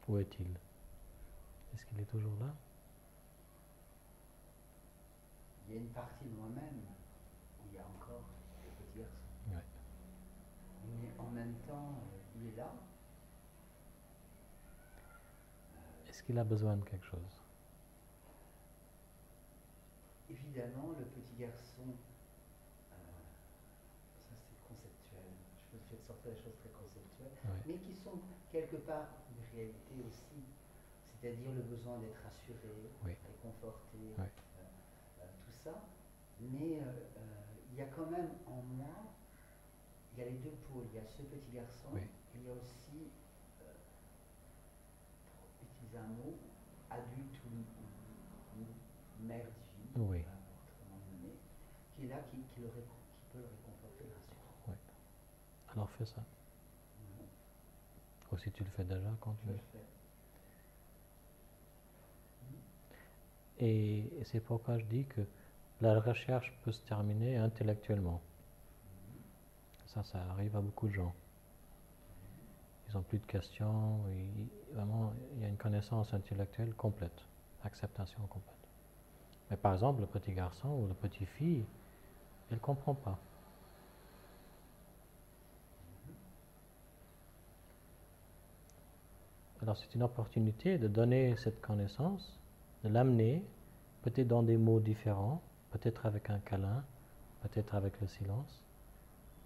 Où est-il? Est-ce qu'il est toujours là? Il y a une partie de moi-même où il y a encore le petit garçon. Ouais. Mais en même temps, il est là. Est-ce qu'il a besoin de quelque chose? Évidemment, le petit garçon, ça c'est conceptuel. Je peux sortir des choses très conceptuelles, Ouais. mais qui sont quelque part une réalité aussi. C'est-à-dire le besoin d'être rassuré, Oui. réconforté, Ouais. tout ça. Mais il y a quand même en moi, il y a les deux pôles. Il y a ce petit garçon, Oui. et il y a aussi, pour utiliser un mot, adulte ou mère divine, Oui. peu importe comment le nommer, qui est là, qui peut le réconforter, le rassurer. Ouais. Alors fais ça. Ou si tu le fais déjà, Je continue. le fais. Et c'est pourquoi je dis que la recherche peut se terminer intellectuellement. Ça arrive à beaucoup de gens. Ils n'ont plus de questions, vraiment, il y a une connaissance intellectuelle complète, acceptation complète. Mais par exemple, le petit garçon ou la petite fille, elle ne comprend pas. Alors c'est une opportunité de donner cette connaissance, de l'amener, peut-être dans des mots différents, peut-être avec un câlin, peut-être avec le silence,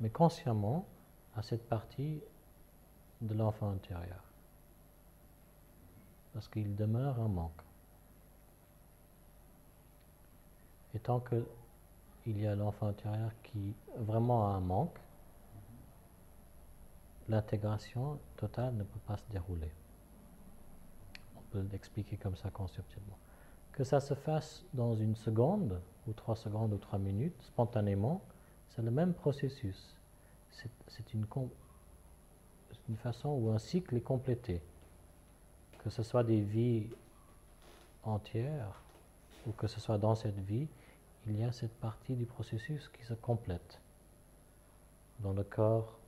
mais consciemment à cette partie de l'enfant intérieur. Parce qu'il demeure un manque. Et tant qu'il y a l'enfant intérieur qui vraiment a un manque, l'intégration totale ne peut pas se dérouler. On peut l'expliquer comme ça conceptuellement. Que ça se fasse dans une seconde, ou 3 secondes, ou 3 minutes, spontanément, c'est le même processus. C'est une façon où un cycle est complété. Que ce soit des vies entières, ou que ce soit dans cette vie, il y a cette partie du processus qui se complète dans le corps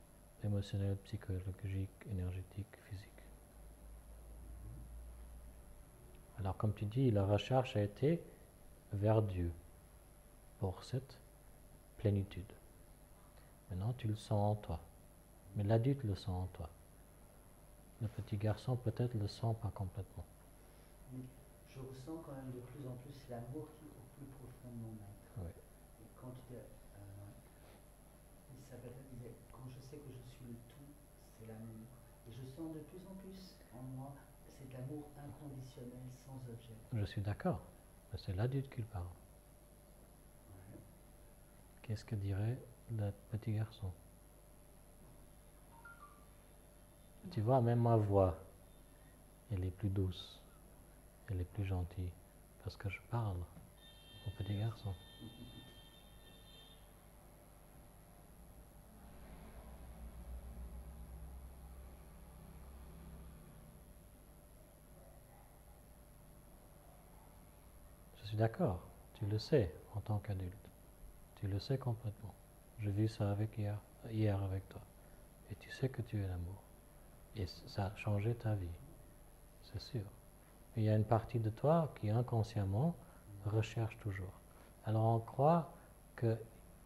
émotionnel, psychologique, énergétique, physique. Alors comme tu dis, la recherche a été vers Dieu pour cette plénitude. Maintenant, tu le sens en toi, mais l'adulte le sent en toi. Le petit garçon peut-être le sent pas complètement. Mais je ressens quand même de plus en plus l'amour qui est au plus profond de mon être. Oui. Et quand Isabelle disait, quand je sais que je suis le tout, c'est l'amour. Et je sens de plus en plus en moi cet amour inconditionnel, sans objet. Je suis d'accord, mais c'est l'adulte qui parle. Ouais. Qu'est-ce que dirait le petit garçon? Tu vois, même ma voix, elle est plus douce, elle est plus gentille, parce que je parle au petit garçon. Je suis d'accord, tu le sais en tant qu'adulte. Tu le sais complètement. J'ai vu ça hier avec toi. Et tu sais que tu es l'amour. Et ça a changé ta vie, c'est sûr. Mais il y a une partie de toi qui inconsciemment recherche toujours. Alors on croit que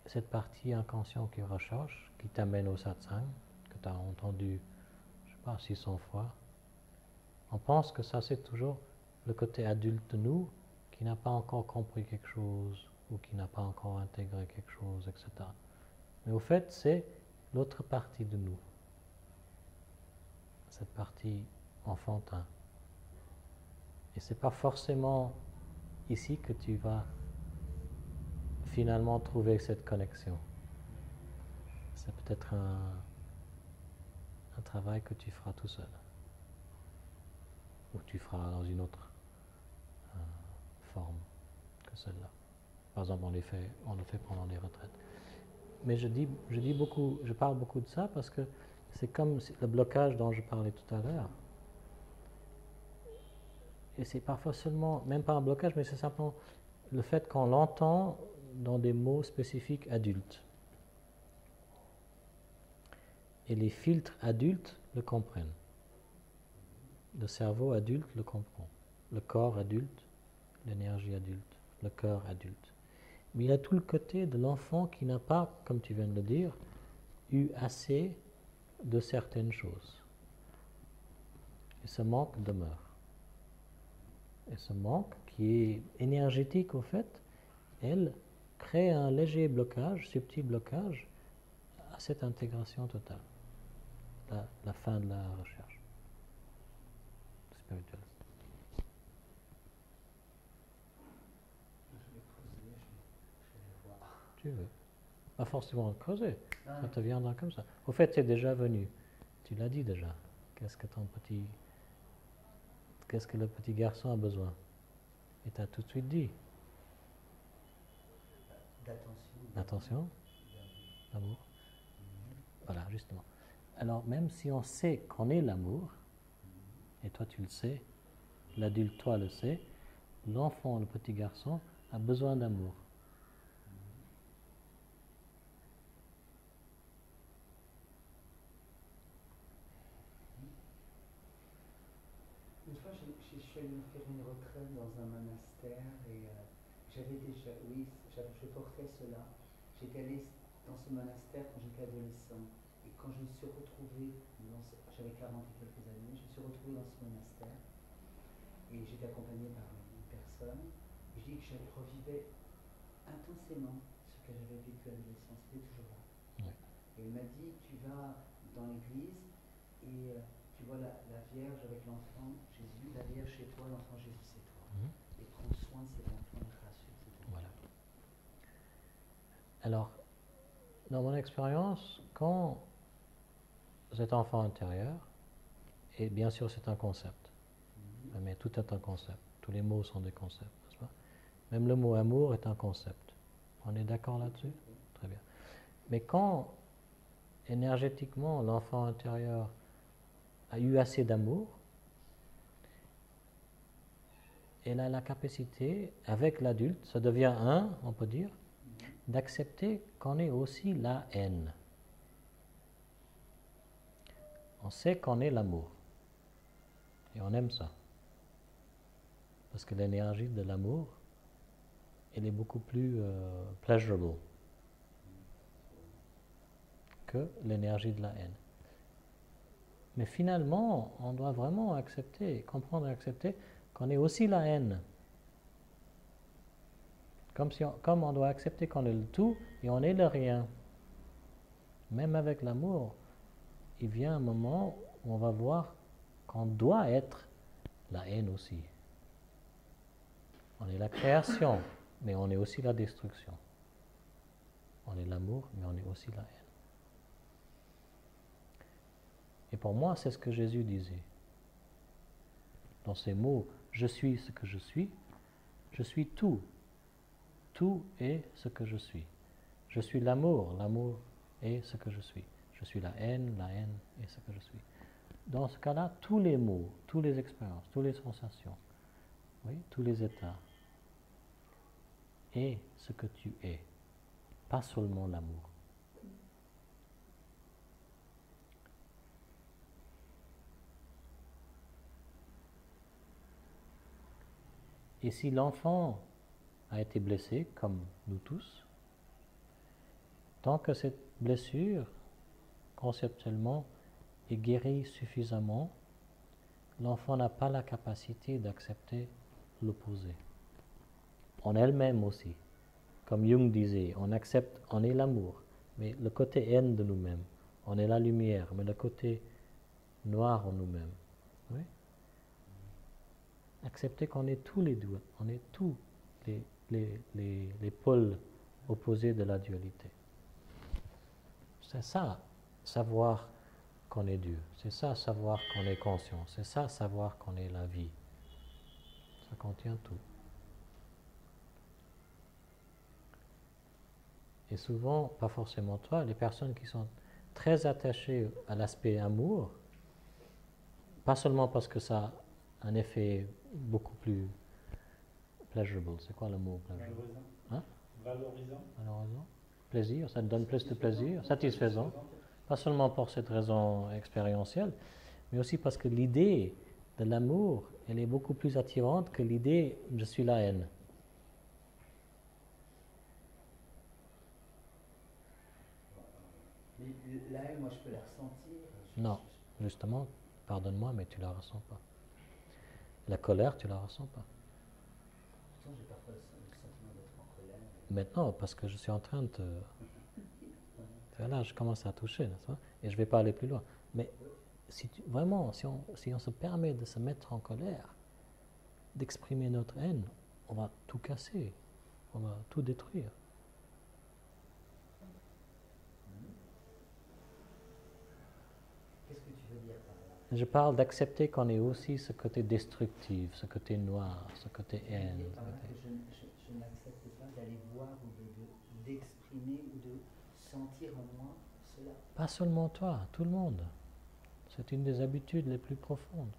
cette partie inconsciente qui recherche, qui t'amène au satsang, que tu as entendu, je ne sais pas, 600 fois, on pense que ça c'est toujours le côté adulte de nous qui n'a pas encore compris quelque chose ou qui n'a pas encore intégré quelque chose, etc. Mais au fait, c'est l'autre partie de nous, cette partie enfantin. Et c'est pas forcément ici que tu vas finalement trouver cette connexion. C'est peut-être un travail que tu feras tout seul. Ou tu feras dans une autre forme que celle-là. Par exemple, on le fait pendant les retraites. Mais je parle beaucoup de ça parce que c'est comme le blocage dont je parlais tout à l'heure. Et c'est parfois seulement, même pas un blocage, mais c'est simplement le fait qu'on l'entend dans des mots spécifiques adultes. Et les filtres adultes le comprennent. Le cerveau adulte le comprend. Le corps adulte, l'énergie adulte, le cœur adulte. Mais il y a tout le côté de l'enfant qui n'a pas, comme tu viens de le dire, eu assez de certaines choses. Et ce manque demeure. Et ce manque, qui est énergétique au fait, elle crée un léger blocage, subtil blocage, à cette intégration totale. La fin de la recherche spirituelle. Je vais creuser, je vais voir. Tu veux. Pas forcément creuser, Ah, ça te viendra comme ça. Au fait, c'est déjà venu. Tu l'as dit déjà. Qu'est-ce que le petit garçon a besoin? Et tu as tout de suite dit. d'attention. Attention, l'amour. Voilà, justement. Alors, même si on sait qu'on est l'amour, et toi tu le sais, l'adulte toi le sait, l'enfant, le petit garçon, a besoin d'amour. Une fois, je suis allée me faire une retraite dans un monastère et j'avais déjà, oui, je portais cela. J'étais allée dans ce monastère quand j'étais adolescent. Et quand je me suis retrouvée, j'avais 40 et quelques années, je me suis retrouvée dans ce monastère et j'étais accompagnée par une personne. Et je dis que je revivais intensément ce que j'avais vécu à l'adolescence, c'était toujours là. Oui. Et elle m'a dit, tu vas dans l'église et tu vois la Vierge avec l'enfant Jésus, la Vierge chez toi, l'enfant Jésus c'est toi. Et prends soin de cet enfant, il sera sûr, etc. Voilà. Alors, dans mon expérience, quand cet enfant intérieur, et bien sûr c'est un concept, mais tout est un concept, tous les mots sont des concepts, n'est-ce pas? Même le mot amour est un concept. On est d'accord là-dessus? Très bien. Mais quand énergétiquement l'enfant intérieur a eu assez d'amour, elle a la capacité, avec l'adulte, ça devient un, on peut dire, d'accepter qu'on est aussi la haine. On sait qu'on est l'amour. Et on aime ça. Parce que l'énergie de l'amour, elle est beaucoup plus pleasurable que l'énergie de la haine. Mais finalement, on doit vraiment accepter, comprendre et accepter qu'on est aussi la haine. Comme on doit accepter qu'on est le tout et on est le rien. Même avec l'amour, il vient un moment où on va voir qu'on doit être la haine aussi. On est la création, mais on est aussi la destruction. On est l'amour, mais on est aussi la haine. Et pour moi, c'est ce que Jésus disait. Dans ces mots, je suis ce que je suis tout. Tout est ce que je suis. Je suis l'amour, l'amour est ce que je suis. Je suis la haine est ce que je suis. Dans ce cas-là, tous les mots, toutes les expériences, toutes les sensations, oui, tous les états, est ce que tu es, pas seulement l'amour. Et si l'enfant a été blessé, comme nous tous, tant que cette blessure, conceptuellement, est guérie suffisamment, l'enfant n'a pas la capacité d'accepter l'opposé. En elle-même aussi. Comme Jung disait, on accepte, on est l'amour, mais le côté haine de nous-mêmes. On est la lumière, mais le côté noir en nous-mêmes. Oui? Accepter qu'on est tous les deux, on est tous les pôles opposés de la dualité. C'est ça, savoir qu'on est Dieu. C'est ça, savoir qu'on est conscient. C'est ça, savoir qu'on est la vie. Ça contient tout. Et souvent, pas forcément toi, les personnes qui sont très attachées à l'aspect amour, pas seulement parce que ça a un effet beaucoup plus pleasurable. C'est quoi le mot pleasurable? Valorisant. Valorisant. Plaisir, ça te donne plus de plaisir, satisfaisant. Pas seulement pour cette raison expérientielle, mais aussi parce que l'idée de l'amour, elle est beaucoup plus attirante que l'idée « je suis la haine ». Mais la haine, moi, je peux la ressentir. Non, justement, pardonne-moi, mais tu la ressens pas. La colère, tu la ressens pas. Pourtant, j'ai parfois le sentiment d'être en colère. Maintenant, parce que je suis en train de te... Là, je commence à toucher, n'est-ce pas? Et je ne vais pas aller plus loin. Mais vraiment, si on se permet de se mettre en colère, d'exprimer notre haine, on va tout casser, on va tout détruire. Qu'est-ce que tu veux dire par là? Je parle d'accepter qu'on ait aussi ce côté destructif, ce côté noir, ce côté haine. Je n'accepte pas d'aller voir ou d'exprimer ou de sentir en moi cela. Pas seulement toi, tout le monde. C'est une des habitudes les plus profondes.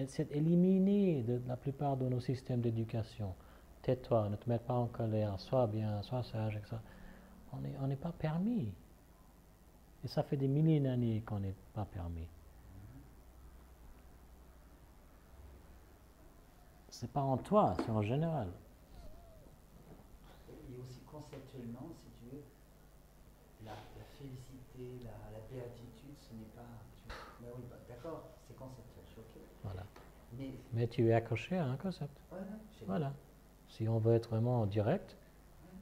C'est éliminé de la plupart de nos systèmes d'éducation. Tais-toi, ne te mets pas en colère, sois bien, sois sage, etc. On n'est pas permis. Et ça fait des milliers d'années qu'on n'est pas permis. C'est pas en toi, c'est en général. Et aussi conceptuellement, si tu veux, la félicité, la béatitude, ce n'est pas... Ben oui, d'accord, c'est conceptuel, je suis ok. Voilà. Mais tu es accroché à un concept. Voilà. Si on veut être vraiment direct,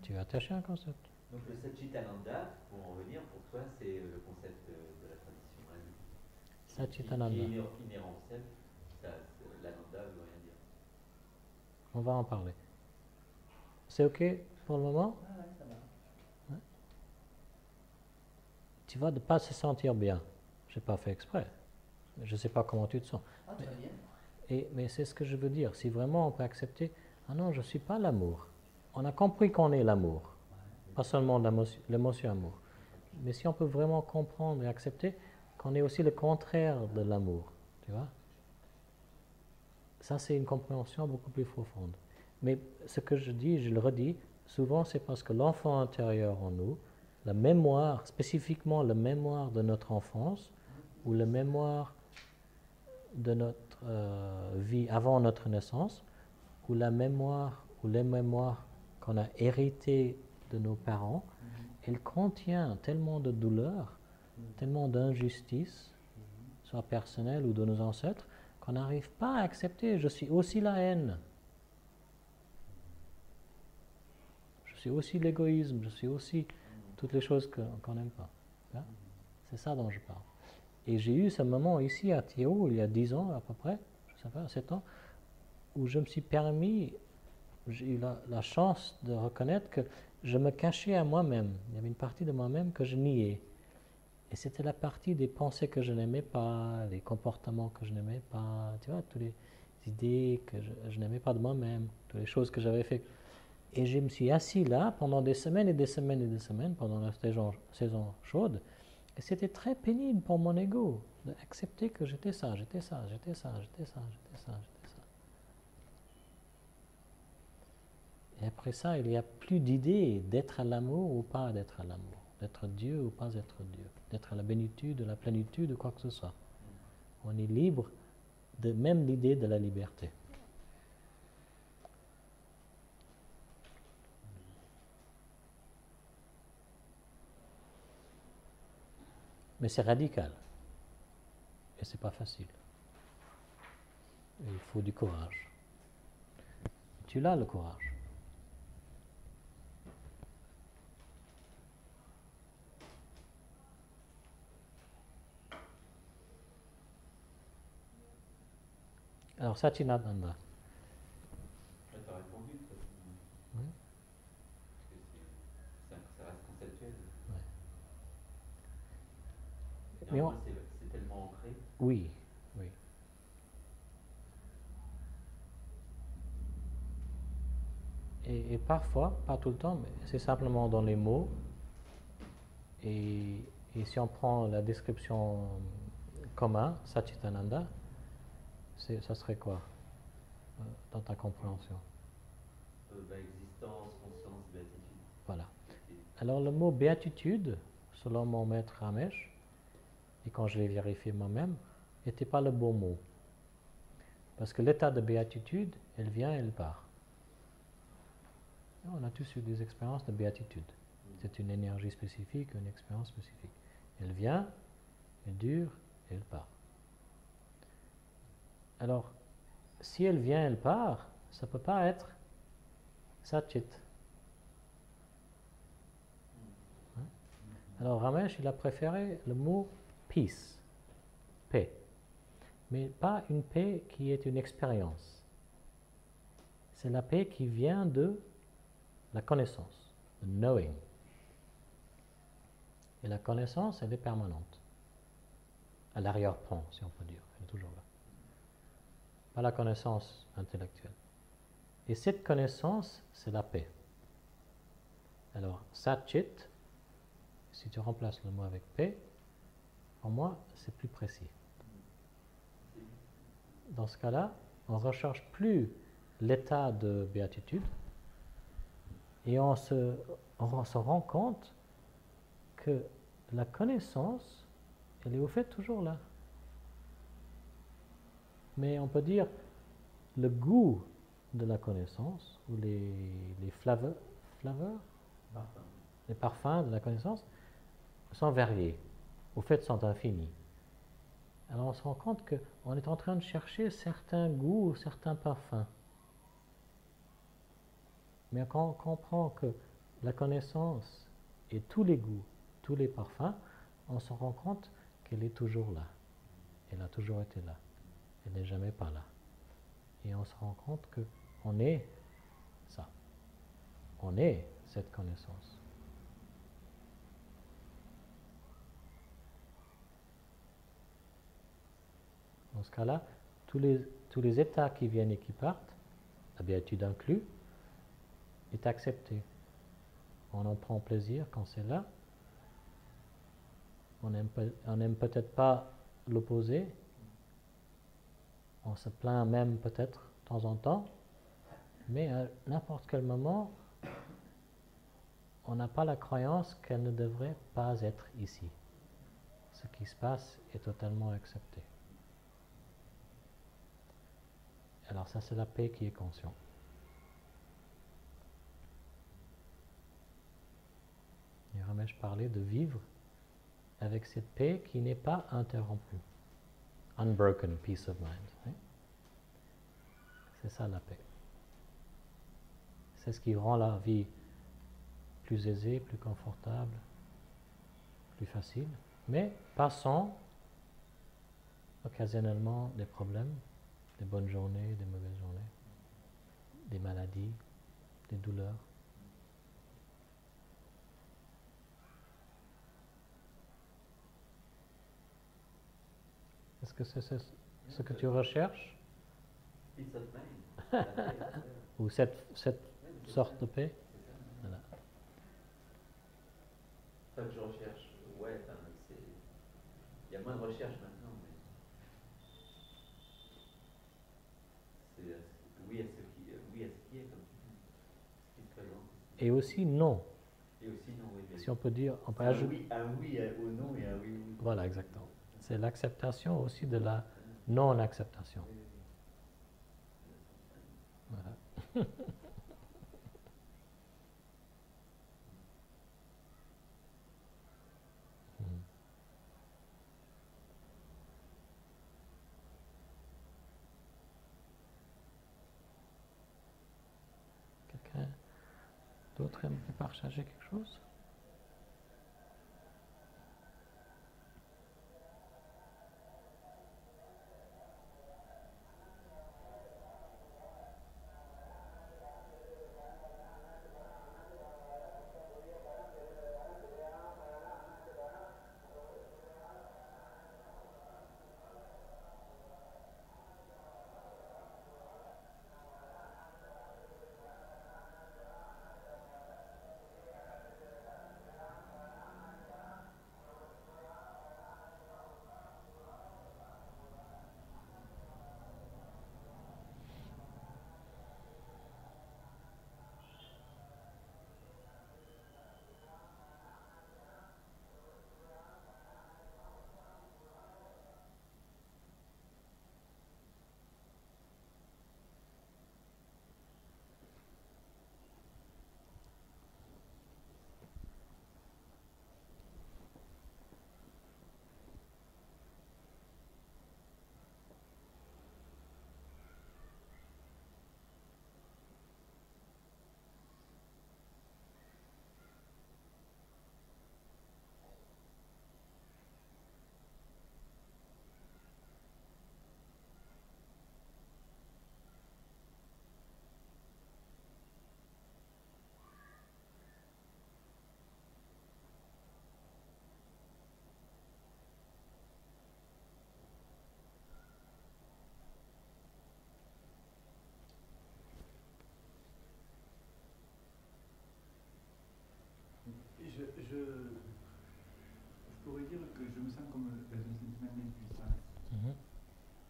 tu es attaché à un concept. Donc le Satchitananda, pour en revenir, pour toi, c'est le concept de la tradition indienne. Satchitananda. Qui est inhérent au self, l'ananda ne veut rien dire. On va en parler. C'est ok pour le moment? Ah ouais, ça va. Ouais. Tu vas ne pas se sentir bien. Je n'ai pas fait exprès. Je ne sais pas comment tu te sens. Ah, très bien. Mais c'est ce que je veux dire. Si vraiment on peut accepter, ah non, je ne suis pas l'amour. On a compris qu'on est l'amour. Pas seulement l'émotion amour. Mais si on peut vraiment comprendre et accepter qu'on est aussi le contraire de l'amour, tu vois, ça c'est une compréhension beaucoup plus profonde. Mais ce que je dis, je le redis, souvent c'est parce que l'enfant intérieur en nous, la mémoire, spécifiquement la mémoire de notre enfance, ou la mémoire de notre vie avant notre naissance, ou la mémoire ou les mémoires qu'on a héritées de nos parents, elle contient tellement de douleur, tellement d'injustice, soit personnelle ou de nos ancêtres, qu'on n'arrive pas à accepter. Je suis aussi la haine. Je suis aussi l'égoïsme. Je suis aussi toutes les choses qu'on n'aime pas. Hein? C'est ça dont je parle. Et j'ai eu ce moment ici à Thiéou, il y a 10 ans à peu près, je ne sais pas, 7 ans, où je me suis permis, j'ai eu la chance de reconnaître que je me cachais à moi-même. Il y avait une partie de moi-même que je niais. Et c'était la partie des pensées que je n'aimais pas, les comportements que je n'aimais pas, tu vois, toutes les idées que je n'aimais pas de moi-même, toutes les choses que j'avais faites. Et je me suis assis là pendant des semaines et des semaines et des semaines, pendant la saison chaude, et c'était très pénible pour mon ego d'accepter que j'étais ça, j'étais ça, j'étais ça, j'étais ça, j'étais ça, j'étais ça. Et après ça, il n'y a plus d'idée d'être à l'amour ou pas d'être à l'amour, d'être Dieu ou pas être Dieu, d'être à la bénitude, la plénitude, quoi que ce soit. On est libre de même l'idée de la liberté. Mais c'est radical. Et c'est pas facile. Et il faut du courage. Tu l'as le courage. Alors, Satchitananda. Tu as répondu, toi. Oui. Parce que ça reste conceptuel. Ouais. Mais c'est tellement ancré. Oui, oui. Et parfois, pas tout le temps, mais c'est simplement dans les mots. Et si on prend la description commune, Satchitananda, ça serait quoi dans ta compréhension? Existence, conscience, béatitude. Voilà. Alors le mot béatitude, selon mon maître Ramesh, et quand je l'ai vérifié moi-même, n'était pas le bon mot. Parce que l'état de béatitude, elle vient, elle part. On a tous eu des expériences de béatitude. C'est une énergie spécifique, une expérience spécifique. Elle vient, elle dure, et elle part. Alors, si elle vient, elle part, ça ne peut pas être Satchit. Alors Ramesh, il a préféré le mot peace, paix. Mais pas une paix qui est une expérience. C'est la paix qui vient de la connaissance, le knowing. Et la connaissance, elle est permanente. À l'arrière-plan, si on peut dire. Elle est toujours là. Pas la connaissance intellectuelle. Et cette connaissance, c'est la paix. Alors, Satchit, si tu remplaces le mot avec paix, pour moi, c'est plus précis. Dans ce cas-là, on ne recherche plus l'état de béatitude et on se rend compte que la connaissance, elle est au fait toujours là. Mais on peut dire le goût de la connaissance ou les flaveurs, les parfums de la connaissance sont variés, au fait sont infinis. Alors on se rend compte qu'on est en train de chercher certains goûts, certains parfums. Mais quand on comprend que la connaissance et tous les goûts, tous les parfums, on se rend compte qu'elle est toujours là. Elle a toujours été là. Elle n'est jamais pas là. Et on se rend compte qu'on est ça. On est cette connaissance. Dans ce cas-là, tous les états qui viennent et qui partent, la béatitude inclus, est accepté. On en prend plaisir quand c'est là. On n'aime peut-être pas l'opposé. On se plaint même peut-être de temps en temps. Mais à n'importe quel moment, on n'a pas la croyance qu'elle ne devrait pas être ici. Ce qui se passe est totalement accepté. Alors ça, c'est la paix qui est consciente. Et Ramesh parlait de vivre avec cette paix qui n'est pas interrompue. Unbroken peace of mind. Hein? C'est ça la paix. C'est ce qui rend la vie plus aisée, plus confortable, plus facile, mais passant occasionnellement des problèmes, des bonnes journées, des mauvaises journées, des maladies, des douleurs. Est-ce que c'est ce que tu recherches? Peace of mind. Ou cette sorte de paix? Voilà. Ça que je recherche, ouais, il y a moins de recherche maintenant, mais c'est oui à ce qui est, comme tu dis, ce qui se présente. Et aussi non. Et aussi non, oui. Si on peut dire, on peut un ajouter. Oui, un oui au non et un oui au oui. Voilà, exactement. C'est l'acceptation aussi de la non-acceptation. Voilà. Quelqu'un d'autre aimerait partager quelque chose?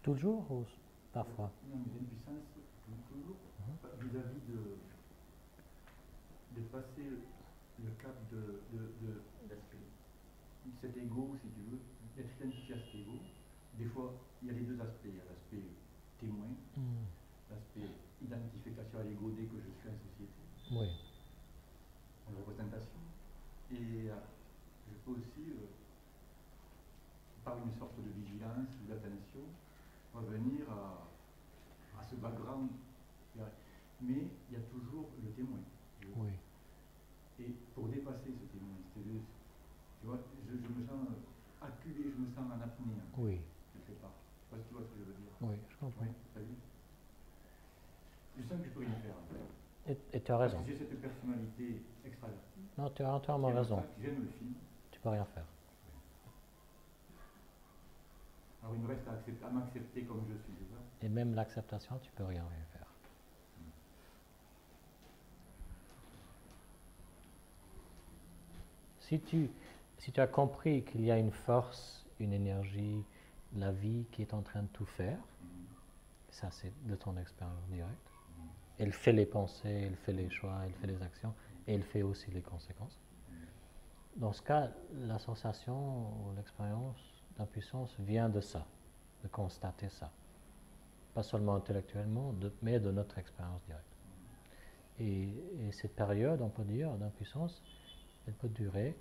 Toujours ou parfois? Non, mais l'impuissance, toujours, vis-à-vis de passer le cap de cet ego, si tu veux, d'être identifié à cet ego. Des fois, il y a les deux aspects. Il y a l'aspect témoin, l'aspect identification à l'ego dès que je suis en société, Oui. en représentation. Et je peux aussi, par une sorte de vigilance ou d'attention, revenir à ce background. Mais il y a toujours le témoin. Oui. Et pour dépasser ce témoin, c'est-à-dire, tu vois, je me sens acculé, je me sens en apnée, Oui. quelque part. Je sais pas si tu vois ce que je veux dire. Oui, je comprends. Oui, t'as vu? Je sens que je peux rien faire. Et tu as raison. Parce que j'ai cette personnalité extravertie. Non, tu as entièrement raison. J'aime le film. Tu peux rien faire. Alors il me reste à m'accepter comme je suis, c'est ça? Et même l'acceptation, tu peux rien faire. Si tu as compris qu'il y a une force, une énergie, la vie qui est en train de tout faire, ça c'est de ton expérience directe, elle fait les pensées, elle fait les choix, elle fait les actions, et elle fait aussi les conséquences. Dans ce cas, la sensation ou l'expérience d'impuissance vient de ça, de constater ça. Pas seulement intellectuellement, mais de notre expérience directe. Et cette période, on peut dire, d'impuissance, elle peut durer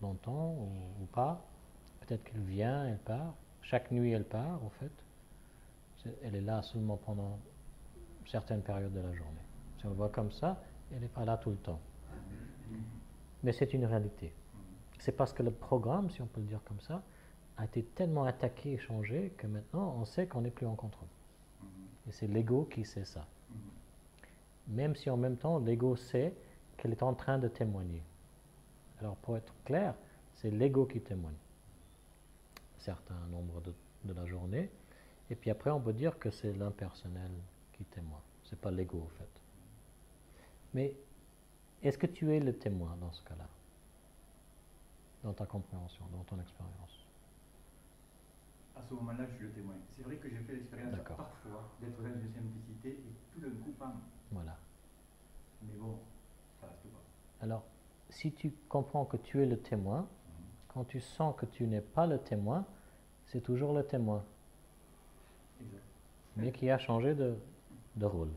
longtemps ou pas. Peut-être qu'elle vient, elle part. Chaque nuit, elle part, en fait. Elle est là seulement pendant certaines périodes de la journée. Si on le voit comme ça, elle n'est pas là tout le temps. Mais c'est une réalité. C'est parce que le programme, si on peut le dire comme ça, a été tellement attaqué et changé que maintenant, on sait qu'on n'est plus en contrôle. Et c'est l'ego qui sait ça. Même si en même temps, l'ego sait qu'elle est en train de témoigner. Alors, pour être clair, c'est l'ego qui témoigne. Certain nombre de la journée. Et puis après, on peut dire que c'est l'impersonnel qui témoigne. Ce n'est pas l'ego, en fait. Mais est-ce que tu es le témoin dans ce cas-là? Dans ta compréhension, dans ton expérience? À ce moment-là, je suis le témoin. C'est vrai que j'ai fait l'expérience parfois d'être dans une simplicité et tout d'un coup, bam. Voilà. Mais bon, ça reste pas. Alors, si tu comprends que tu es le témoin, quand tu sens que tu n'es pas le témoin, c'est toujours le témoin. Exact. Mais qui a changé de rôle.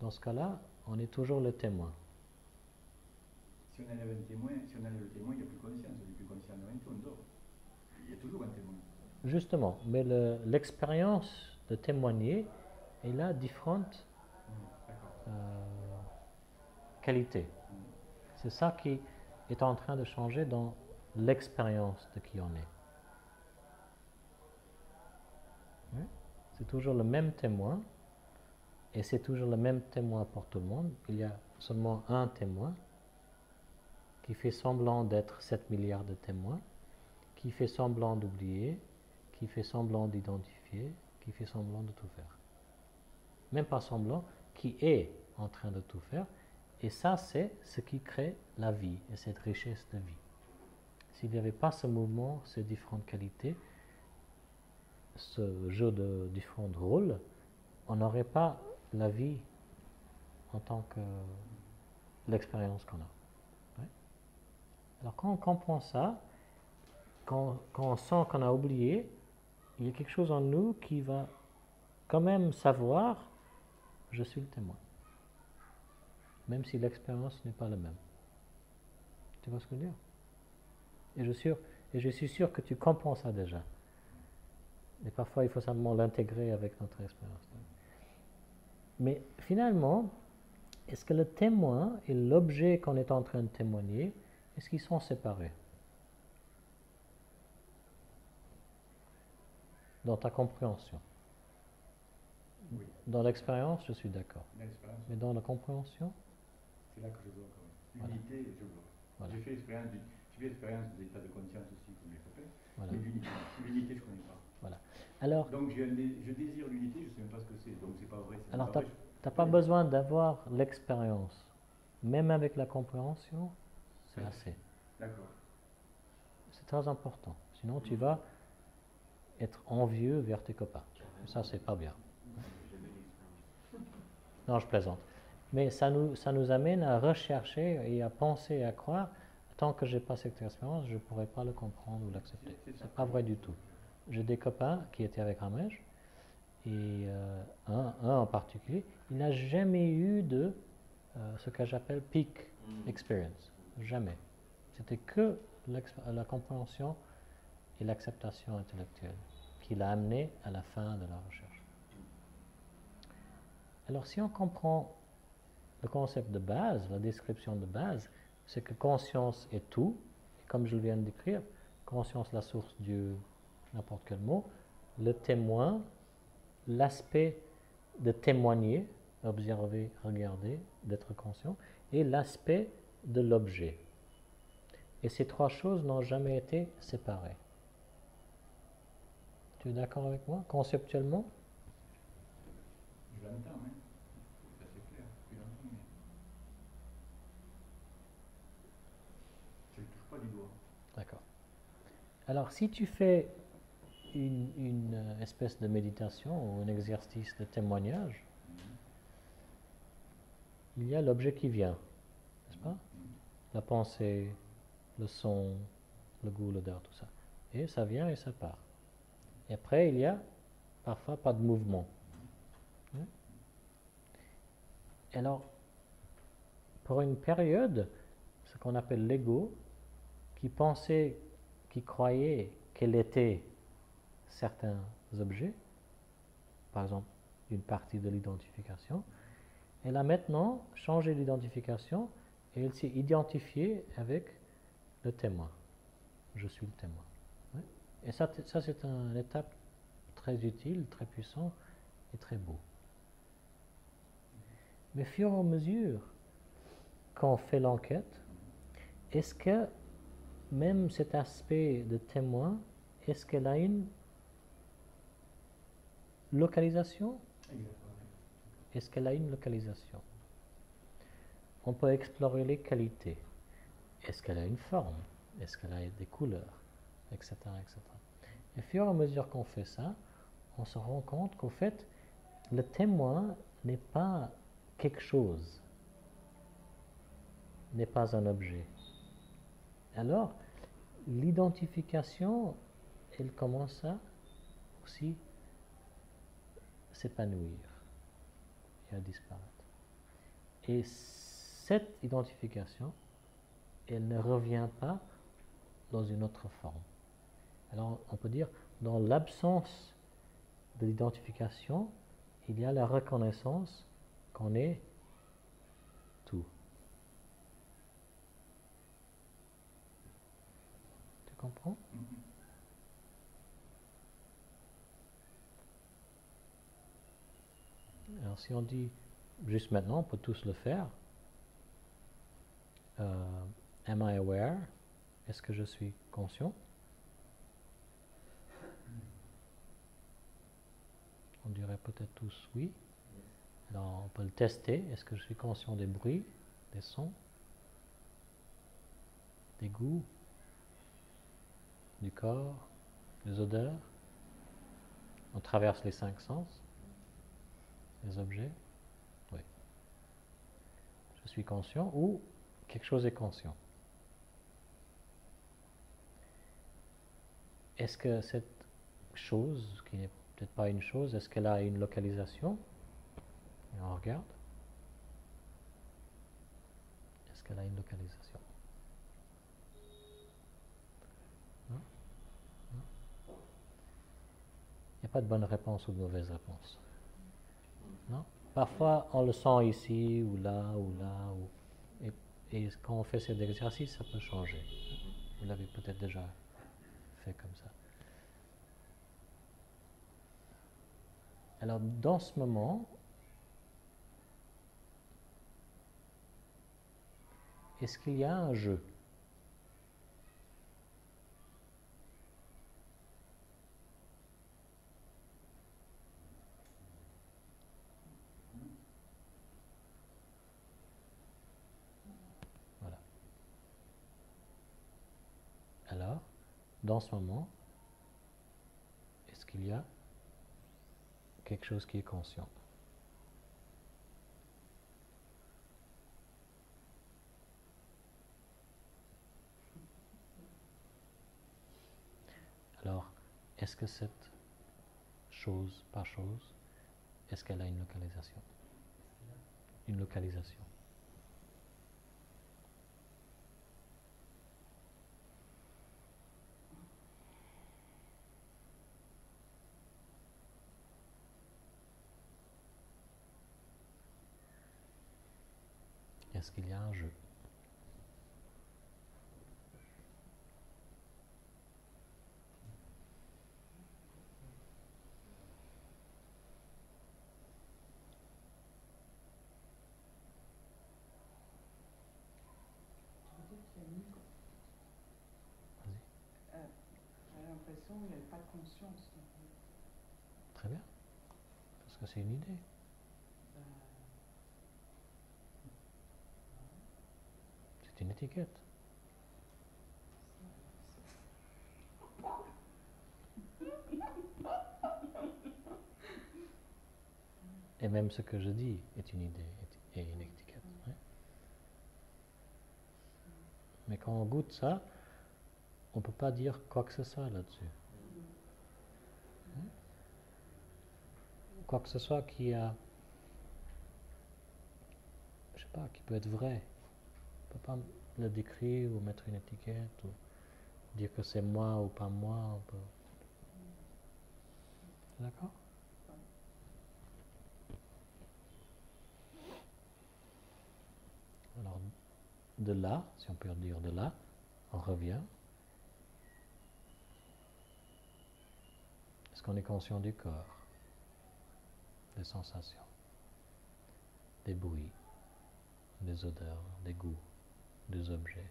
Dans ce cas-là, on est toujours le témoin. Si on enlève un témoin, si on enlève le témoin, il n'y a plus conscience. Il n'y a plus conscience de rien, on dort. Il y a toujours un témoin. Justement, mais l'expérience de témoigner est là différentes qualités. C'est ça qui est en train de changer dans l'expérience de qui on est. Oui? C'est toujours le même témoin, et c'est toujours le même témoin pour tout le monde. Il y a seulement un témoin qui fait semblant d'être 7 milliards de témoins, qui fait semblant d'oublier, qui fait semblant d'identifier, qui fait semblant de tout faire. Même pas semblant, qui est en train de tout faire. Et ça, c'est ce qui crée la vie et cette richesse de vie. S'il n'y avait pas ce mouvement, ces différentes qualités, ce jeu de différents rôles, on n'aurait pas la vie en tant que l'expérience qu'on a. Ouais. Alors quand on comprend ça, quand on sent qu'on a oublié, il y a quelque chose en nous qui va quand même savoir, je suis le témoin. Même si l'expérience n'est pas la même. Tu vois ce que je veux dire? Et je suis sûr que tu comprends ça déjà. Et parfois, il faut simplement l'intégrer avec notre expérience. Mais finalement, est-ce que le témoin et l'objet qu'on est en train de témoigner, est-ce qu'ils sont séparés? Dans ta compréhension. Oui. Dans l'expérience, je suis d'accord. Mais dans la compréhension? C'est là que je bloque. L'unité, voilà. Je bloque. Voilà. J'ai fait l'expérience de l'état de conscience aussi, comme les copains. Voilà. Mais l'unité, je ne connais pas. Voilà. Alors, donc je désire l'unité, je ne sais même pas ce que c'est, donc c'est pas vrai. Alors tu n'as pas besoin d'avoir l'expérience. Même avec la compréhension, c'est assez. D'accord. C'est très important. Sinon tu vas être envieux vers tes copains. Ça, c'est pas bien. Non, je plaisante. Mais ça nous amène à rechercher et à penser et à croire, tant que je n'ai pas cette expérience, je ne pourrais pas le comprendre ou l'accepter. Ce n'est pas vrai du tout. J'ai des copains qui étaient avec Ramesh, et un en particulier, il n'a jamais eu de ce que j'appelle peak experience. Jamais. C'était que la compréhension et l'acceptation intellectuelle qui l'a amené à la fin de la recherche. Alors si on comprend le concept de base, la description de base, c'est que conscience est tout, et comme je le viens de décrire, conscience la source, Dieu, n'importe quel mot, le témoin, l'aspect de témoigner, observer, regarder, d'être conscient, et l'aspect de l'objet. Et ces trois choses n'ont jamais été séparées. Tu es d'accord avec moi, conceptuellement? Je l'entends, hein. Ça c'est clair, je l'entends, mais je ne touche pas du doigt. D'accord. Alors si tu fais une espèce de méditation ou un exercice de témoignage, il y a l'objet qui vient, n'est-ce pas? La pensée, le son, le goût, l'odeur, tout ça. Et ça vient et ça part. Et après, il y a parfois pas de mouvement. Et alors, pour une période, ce qu'on appelle l'ego, qui pensait, qui croyait qu'elle était certains objets, par exemple une partie de l'identification, elle a maintenant changé d'identification et elle s'est identifiée avec le témoin. Je suis le témoin. Et ça c'est une étape très utile, très puissant et très beau. Mais au fur et à mesure qu'on fait l'enquête, est-ce que même cet aspect de témoin, est-ce qu'elle a une localisation? Est-ce qu'elle a une localisation? On peut explorer les qualités. Est-ce qu'elle a une forme? Est-ce qu'elle a des couleurs? Etc. etc. Et au fur et à mesure qu'on fait ça, on se rend compte qu'au fait, le témoin n'est pas quelque chose, n'est pas un objet. Alors, l'identification, elle commence à aussi s'épanouir et à disparaître. Et cette identification, elle ne revient pas dans une autre forme. Alors, on peut dire, dans l'absence de l'identification, il y a la reconnaissance qu'on est tout. Tu comprends? Alors si on dit, juste maintenant, on peut tous le faire. Am I aware? Est-ce que je suis conscient? On dirait peut-être tous oui. Alors on peut le tester. Est-ce que je suis conscient des bruits, des sons, des goûts, du corps, des odeurs? On traverse les 5 sens, les objets. Oui. Je suis conscient ou quelque chose est conscient. Est-ce que cette chose, qui n'est peut-être pas une chose, est-ce qu'elle a une localisation? Et on regarde. Est-ce qu'elle a une localisation? Non? Non? Il n'y a pas de bonne réponse ou de mauvaise réponse. Non? Parfois, on le sent ici, ou là, et quand on fait cet exercice, ça peut changer. Vous l'avez peut-être déjà fait comme ça. Alors, dans ce moment, est-ce qu'il y a un jeu? Voilà. Alors, dans ce moment, qu'il y a quelque chose qui est conscient. Alors, est-ce que cette chose, pas chose, est-ce qu'elle a une localisation? Une localisation. Est-ce qu'il y a un jeu? J'ai l'impression qu'il n'y a pas de conscience. Très bien. Parce que c'est une idée. C'est une étiquette. Et même ce que je dis est une idée et une étiquette. Ouais. Mais quand on goûte ça, on ne peut pas dire quoi que ce soit là-dessus. Quoi que ce soit qui a, je sais pas, qui peut être vrai. On ne peut pas le décrire ou mettre une étiquette ou dire que c'est moi ou pas moi. D'accord? Alors, de là, si on peut dire de là, on revient. Est-ce qu'on est conscient du corps, des sensations, des bruits, des odeurs, des goûts, des objets?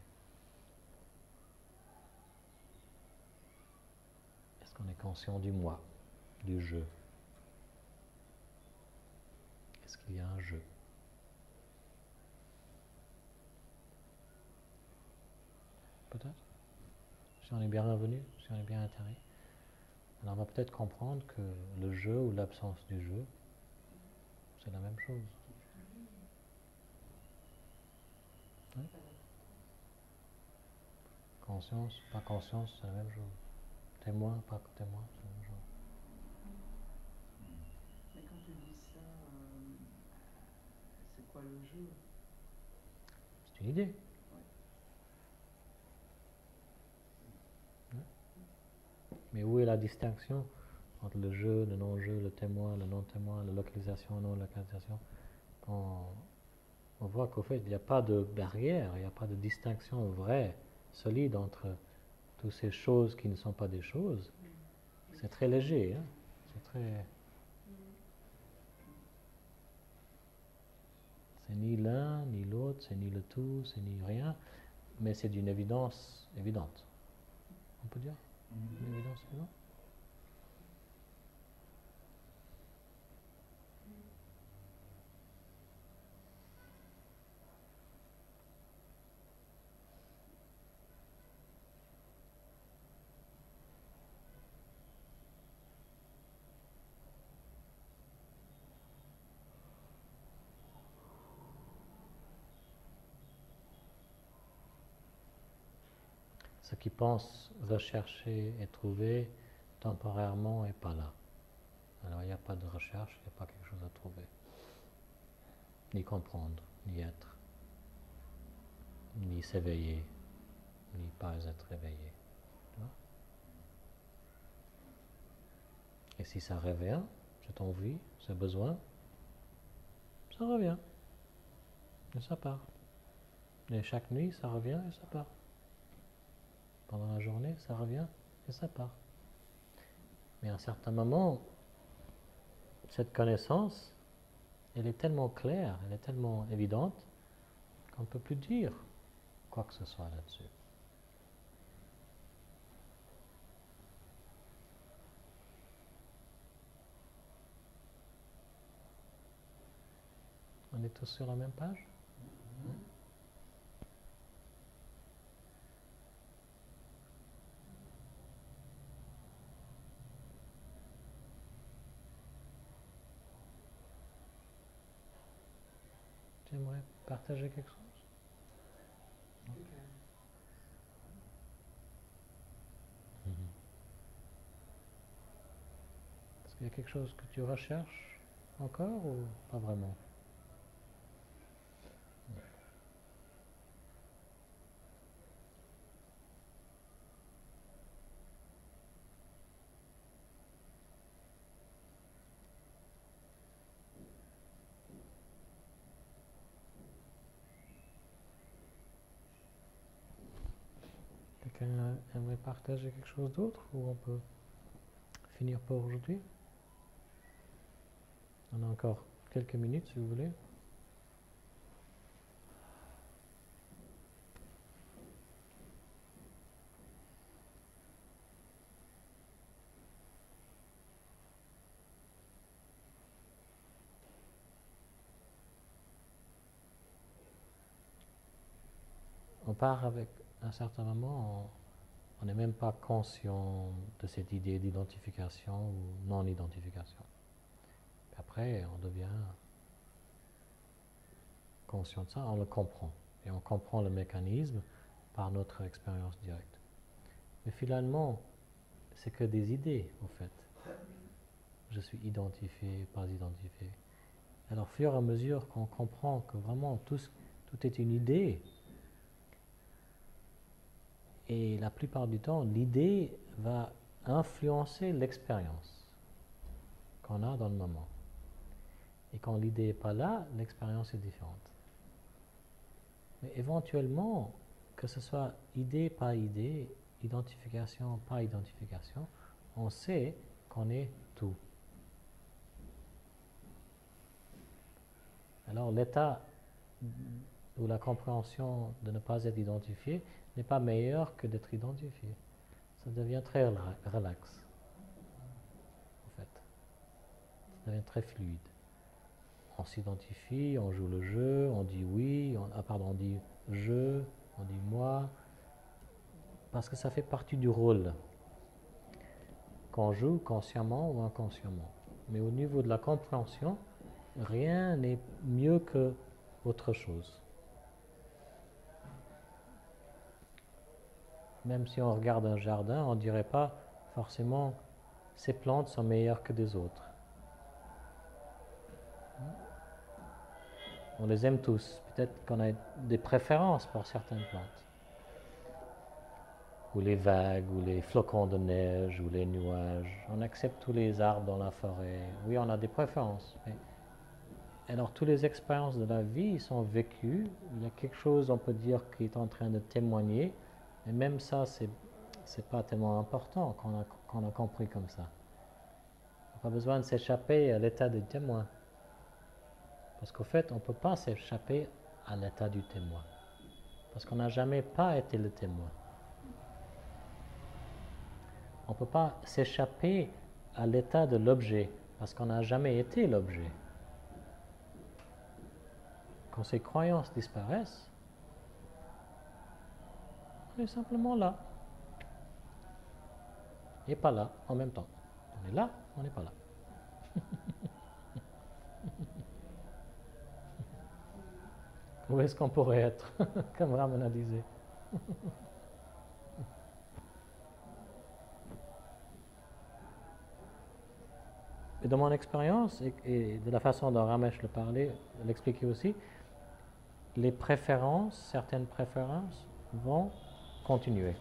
Est-ce qu'on est conscient du moi, du jeu? Est-ce qu'il y a un jeu? Peut-être? Si on est bien revenu, si on est bien atterri, alors on va peut-être comprendre que le jeu ou l'absence du jeu, c'est la même chose. Oui? Conscience, pas conscience, c'est la même chose. Témoin, pas témoin, c'est la même chose. Mais quand tu dis ça, c'est quoi le jeu? C'est une idée. Mais où est la distinction entre le jeu, le non-jeu, le témoin, le non-témoin, la localisation, non-localisation? On voit qu'au fait, il n'y a pas de barrière, il n'y a pas de distinction vraie, solide entre toutes ces choses qui ne sont pas des choses. C'est très léger, hein? C'est très... C'est ni l'un, ni l'autre, c'est ni le tout, c'est ni rien, mais c'est d'une évidence évidente. On peut dire? Une évidence évidente? Ce qui pense rechercher et trouver temporairement n'est pas là. Alors il n'y a pas de recherche, il n'y a pas quelque chose à trouver. Ni comprendre, ni être, ni s'éveiller, ni pas être éveillé. Tu vois? Et si ça revient, cette envie, ce besoin, ça revient. Et ça part. Et chaque nuit, ça revient et ça part. Pendant la journée, ça revient et ça part. Mais à un certain moment, cette connaissance, elle est tellement claire, elle est tellement évidente, qu'on ne peut plus dire quoi que ce soit là-dessus. On est tous sur la même page? partager quelque chose? Mhm. Est-ce qu'il y a quelque chose que tu recherches encore ou pas vraiment? Quelqu'un aimerait partager quelque chose d'autre ou on peut finir pour aujourd'hui? On a encore quelques minutes si vous voulez. On part avec un certain moment, on n'est même pas conscient de cette idée d'identification ou non-identification. Après, on devient conscient de ça, on le comprend. Et on comprend le mécanisme par notre expérience directe. Mais finalement, c'est que des idées, au fait. Je suis identifié, pas identifié. Alors, au fur et à mesure qu'on comprend que vraiment tout est une idée, et la plupart du temps, l'idée va influencer l'expérience qu'on a dans le moment. Et quand l'idée n'est pas là, l'expérience est différente. Mais éventuellement, que ce soit idée, pas idée, identification, pas identification, on sait qu'on est tout. Alors l'état où la compréhension de ne pas être identifié n'est pas meilleur que d'être identifié. Ça devient très relax, en fait. Ça devient très fluide. On s'identifie, on joue le jeu, on dit oui, on dit je, on dit moi, parce que ça fait partie du rôle qu'on joue consciemment ou inconsciemment. Mais au niveau de la compréhension, rien n'est mieux que autre chose. Même si on regarde un jardin, on ne dirait pas forcément ces plantes sont meilleures que des autres. On les aime tous. Peut-être qu'on a des préférences pour certaines plantes. Ou les vagues, ou les flocons de neige, ou les nuages. On accepte tous les arbres dans la forêt. Oui, on a des préférences. Mais alors, toutes les expériences de la vie sont vécues. Il y a quelque chose, on peut dire, qui est en train de témoigner. Et même ça, c'est pas tellement important qu'on a compris comme ça. On n'a pas besoin de s'échapper à l'état de témoin. Parce qu'au fait, on ne peut pas s'échapper à l'état du témoin. Parce qu'on n'a jamais pas été le témoin. On ne peut pas s'échapper à l'état de l'objet. Parce qu'on n'a jamais été l'objet. Quand ces croyances disparaissent, on est simplement là. Et pas là en même temps. On est là, on n'est pas là. Où est-ce qu'on pourrait être, comme Ramana disait. Et dans mon expérience, et de la façon dont Ramesh le parlait, l'expliquait aussi, les préférences, certaines préférences, vont continuer.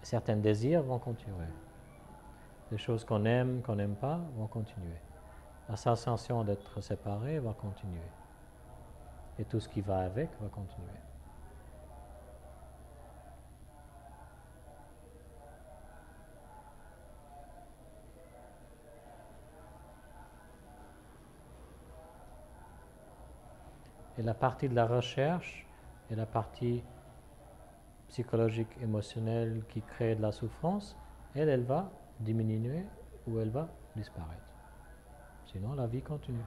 Certains désirs vont continuer. Les choses qu'on aime, qu'on n'aime pas, vont continuer. La sensation d'être séparé va continuer. Et tout ce qui va avec va continuer. Et la partie de la recherche et la partie psychologique, émotionnelle qui crée de la souffrance, elle va diminuer ou elle va disparaître. Sinon, la vie continue.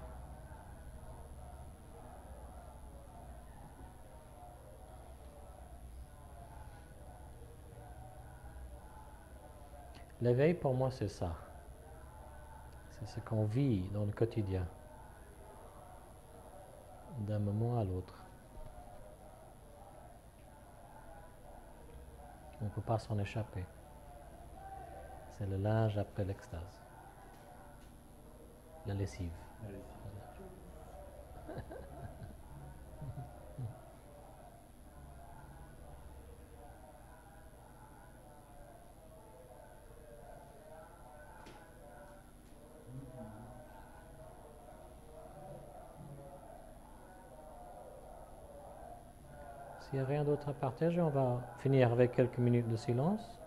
L'éveil, pour moi, c'est ça. C'est ce qu'on vit dans le quotidien. d'un moment à l'autre. On ne peut pas s'en échapper. C'est le linge après l'extase. La lessive. Allez-y. S'il n'y a rien d'autre à partager, on va finir avec quelques minutes de silence.